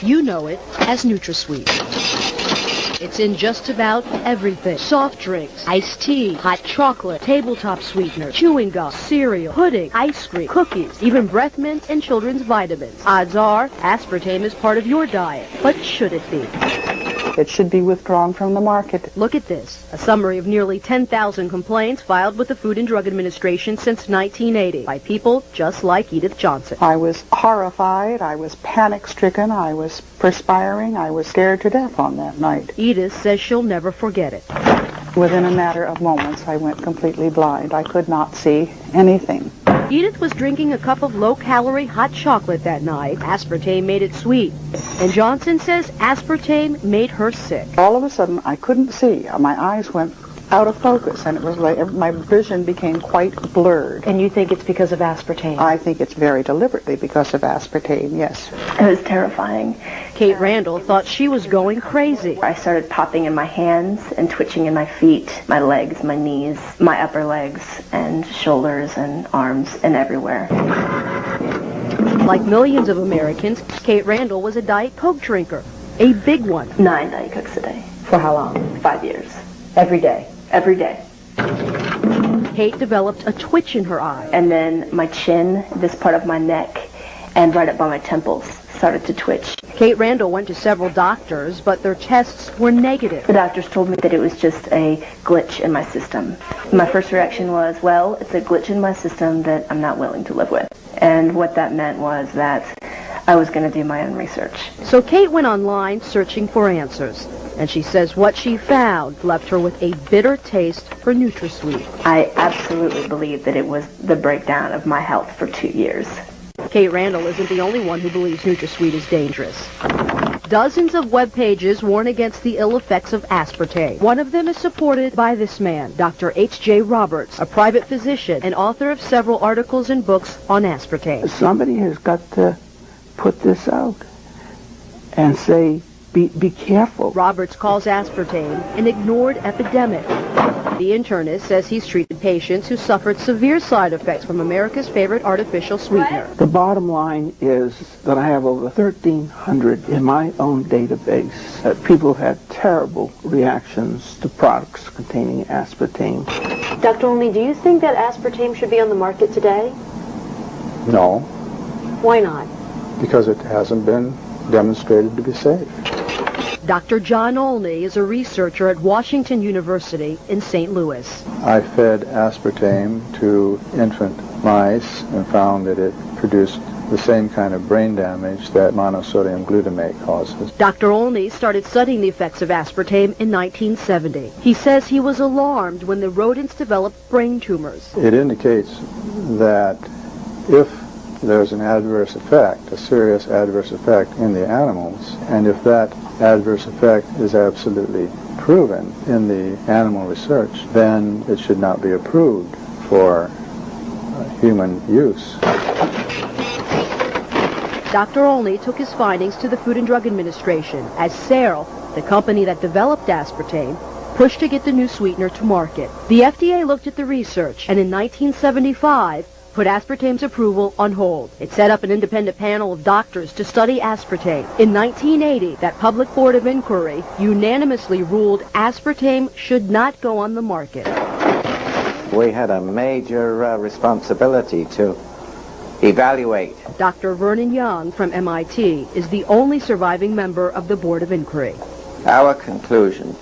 You know it as NutraSweet. It's in just about everything. Soft drinks, iced tea, hot chocolate, tabletop sweetener, chewing gum, cereal, pudding, ice cream, cookies, even breath mints and children's vitamins. Odds are, aspartame is part of your diet. But should it be? It should be withdrawn from the market. Look at this. A summary of nearly 10,000 complaints filed with the Food and Drug Administration since 1980 by people just like Edith Johnson. I was horrified. I was panic-stricken. I was perspiring. I was scared to death on that night. Edith says she'll never forget it. Within a matter of moments, I went completely blind. I could not see anything. Edith was drinking a cup of low-calorie hot chocolate that night. Aspartame made it sweet. And Johnson says aspartame made her sick. All of a sudden, I couldn't see. My eyes went out of focus, and it was like my vision became quite blurred. And you think it's because of aspartame? I think it's very deliberately because of aspartame, yes. It was terrifying. Kate Randall thought she was going crazy. I started popping in my hands and twitching in my feet, my legs, my knees, my upper legs, and shoulders and arms, and everywhere. Like millions of Americans, Kate Randall was a Diet Coke drinker. A big one. 9 Diet Cokes a day. For how long? 5 years. Every day. Every day. Kate developed a twitch in her eye. And then my chin, this part of my neck, and right up by my temples started to twitch. Kate Randall went to several doctors, but their tests were negative. The doctors told me that it was just a glitch in my system. My first reaction was, well, it's a glitch in my system that I'm not willing to live with. And what that meant was that I was going to do my own research. So Kate went online searching for answers. And she says what she found left her with a bitter taste for NutraSweet. I absolutely believe that it was the breakdown of my health for 2 years. Kate Randall isn't the only one who believes NutraSweet is dangerous. Dozens of web pages warn against the ill effects of aspartame. One of them is supported by this man, Dr. H.J. Roberts, a private physician and author of several articles and books on aspartame. Somebody has got to put this out and say, be careful. Roberts calls aspartame an ignored epidemic. The internist says he's treated patients who suffered severe side effects from America's favorite artificial sweetener. The bottom line is that I have over 1,300 in my own database. People have had terrible reactions to products containing aspartame. Dr. Olney, do you think that aspartame should be on the market today? No. Why not? Because it hasn't been demonstrated to be safe. Dr. John Olney is a researcher at Washington University in St. Louis. I fed aspartame to infant mice and found that it produced the same kind of brain damage that monosodium glutamate causes. Dr. Olney started studying the effects of aspartame in 1970. He says he was alarmed when the rodents developed brain tumors. It indicates that if there's an adverse effect, a serious adverse effect in the animals, and if that adverse effect is absolutely proven in the animal research, then it should not be approved for human use. Dr. Olney took his findings to the Food and Drug Administration as Cereal, the company that developed aspartame, pushed to get the new sweetener to market. The FDA looked at the research and in 1975 put aspartame's approval on hold. It set up an independent panel of doctors to study aspartame. In 1980, that public board of inquiry unanimously ruled aspartame should not go on the market. We had a major responsibility to evaluate. Dr. Vernon Young from MIT is the only surviving member of the board of inquiry. Our conclusion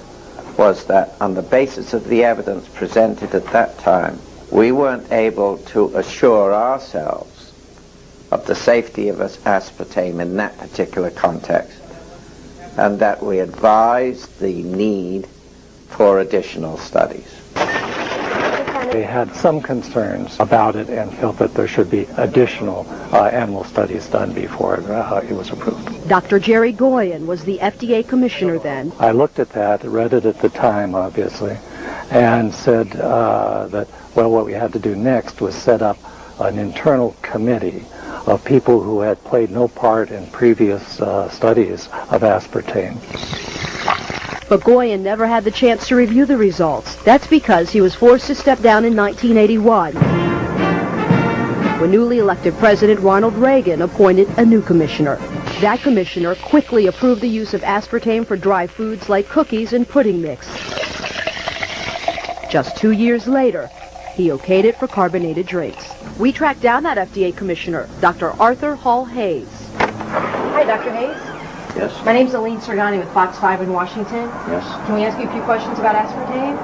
was that on the basis of the evidence presented at that time, we weren't able to assure ourselves of the safety of aspartame in that particular context, and that we advised the need for additional studies. They had some concerns about it and felt that there should be additional animal studies done before it was approved. Dr. Jerry Goyen was the FDA commissioner then. I looked at that, read it at the time, obviously, and said that, well, what we had to do next was set up an internal committee of people who had played no part in previous studies of aspartame. But Goyen never had the chance to review the results. That's because he was forced to step down in 1981, when newly elected President Ronald Reagan appointed a new commissioner. That commissioner quickly approved the use of aspartame for dry foods like cookies and pudding mix. Just 2 years later, he okayed it for carbonated drinks. We tracked down that FDA commissioner, Dr. Arthur Hall Hayes. Hi, Dr. Hayes. Yes. My name's Aline Sergani with Fox 5 in Washington. Yes. Can we ask you a few questions about aspartame?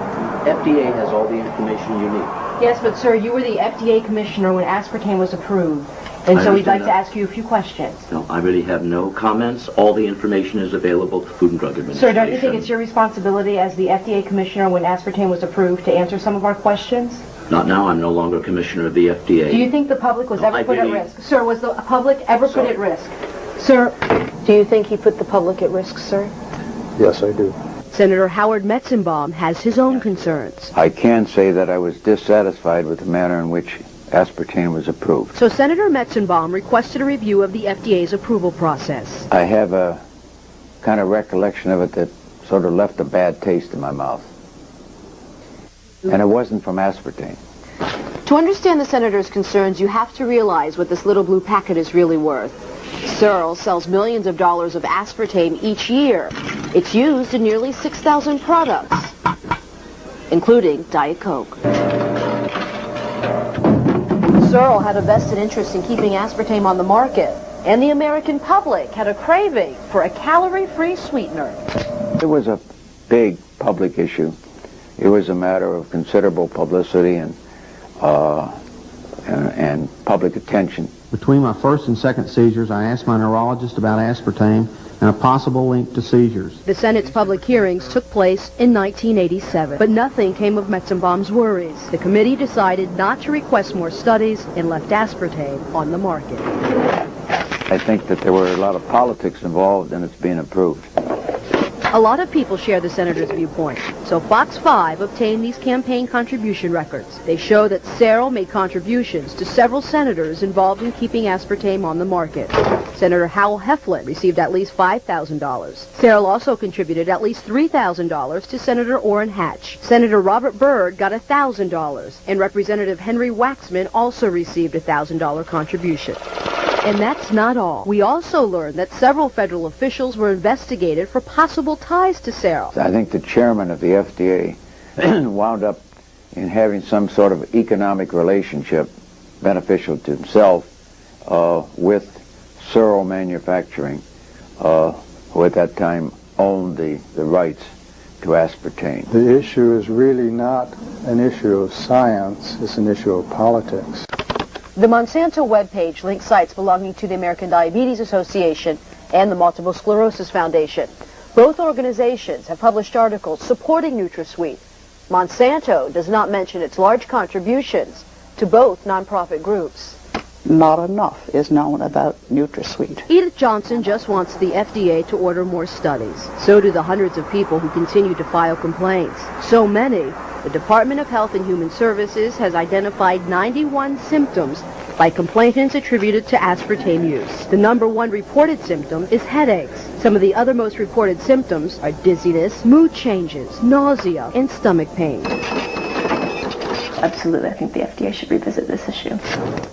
FDA has all the information you need. Yes, but sir, you were the FDA commissioner when aspartame was approved. And so we'd like to ask you a few questions. No, I really have no comments. All the information is available to the Food and Drug Administration. Sir, don't you think it's your responsibility as the FDA commissioner when aspartame was approved to answer some of our questions? Not now. I'm no longer commissioner of the FDA. Do you think the public was ever put at risk? Sir, was the public ever put at risk? Sir, do you think he put the public at risk, sir? Yes, I do. Senator Howard Metzenbaum has his own concerns. I can say that I was dissatisfied with the manner in which aspartame was approved. So Senator Metzenbaum requested a review of the FDA's approval process. I have a kind of recollection of it that sort of left a bad taste in my mouth. And it wasn't from aspartame. To understand the senator's concerns, you have to realize what this little blue packet is really worth. Searle sells millions of dollars of aspartame each year. It's used in nearly 6,000 products, including Diet Coke. Searle had a vested interest in keeping aspartame on the market, and the American public had a craving for a calorie-free sweetener. It was a big public issue. It was a matter of considerable publicity and public attention. Between my first and second seizures, I asked my neurologist about aspartame and a possible link to seizures. The Senate's public hearings took place in 1987, but nothing came of Metzenbaum's worries. The committee decided not to request more studies and left aspartame on the market. I think that there were a lot of politics involved in its being approved. A lot of people share the senator's viewpoint, so Fox 5 obtained these campaign contribution records. They show that Searle made contributions to several senators involved in keeping aspartame on the market. Senator Howell Heflin received at least $5,000. Searle also contributed at least $3,000 to Senator Orrin Hatch. Senator Robert Byrd got $1,000, and Representative Henry Waxman also received a $1,000 contribution. And that's not all. We also learned that several federal officials were investigated for possible ties to Searle. I think the chairman of the FDA wound up in having some sort of economic relationship beneficial to himself with Searle Manufacturing, who at that time owned the rights to aspartame. The issue is really not an issue of science, it's an issue of politics. The Monsanto webpage links sites belonging to the American Diabetes Association and the Multiple Sclerosis Foundation. Both organizations have published articles supporting NutraSweet. Monsanto does not mention its large contributions to both nonprofit groups. Not enough is known about NutraSweet. Edith Johnson just wants the FDA to order more studies. So do the hundreds of people who continue to file complaints. So many, the Department of Health and Human Services has identified 91 symptoms by complainants attributed to aspartame use. The #1 reported symptom is headaches. Some of the other most reported symptoms are dizziness, mood changes, nausea, and stomach pain. Absolutely, I think the FDA should revisit this issue.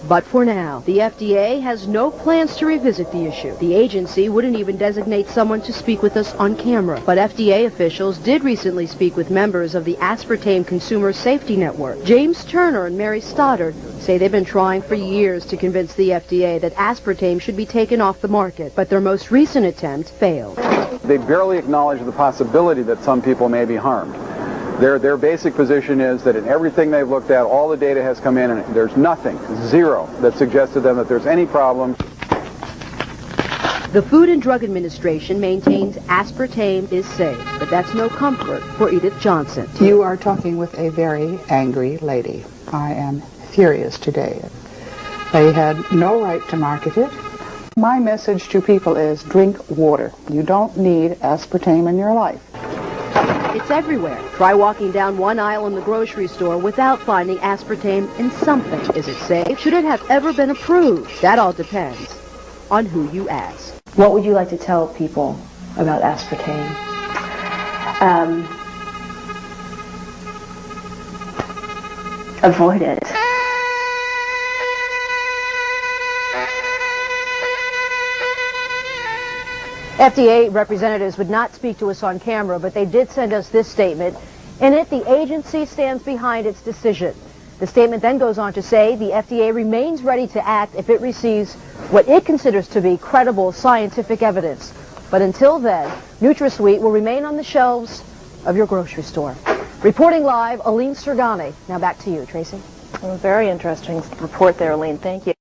But for now, the FDA has no plans to revisit the issue. The agency wouldn't even designate someone to speak with us on camera. But FDA officials did recently speak with members of the Aspartame Consumer Safety Network. James Turner and Mary Stoddard say they've been trying for years to convince the FDA that aspartame should be taken off the market, but their most recent attempt failed. They barely acknowledge the possibility that some people may be harmed. Their basic position is that in everything they've looked at, all the data has come in, and there's nothing, zero, that suggests to them that there's any problem. The Food and Drug Administration maintains aspartame is safe, but that's no comfort for Edith Johnson. You are talking with a very angry lady. I am furious today. They had no right to market it. My message to people is drink water. You don't need aspartame in your life. It's everywhere. Try walking down one aisle in the grocery store without finding aspartame in something. Is it safe? Should it have ever been approved? That all depends on who you ask. What would you like to tell people about aspartame? Avoid it. FDA representatives would not speak to us on camera, but they did send us this statement. In it, the agency stands behind its decision. The statement then goes on to say the FDA remains ready to act if it receives what it considers to be credible scientific evidence. But until then, NutraSweet will remain on the shelves of your grocery store. Reporting live, Aline Sergani. Now back to you, Tracy. Well, very interesting report there, Aline. Thank you.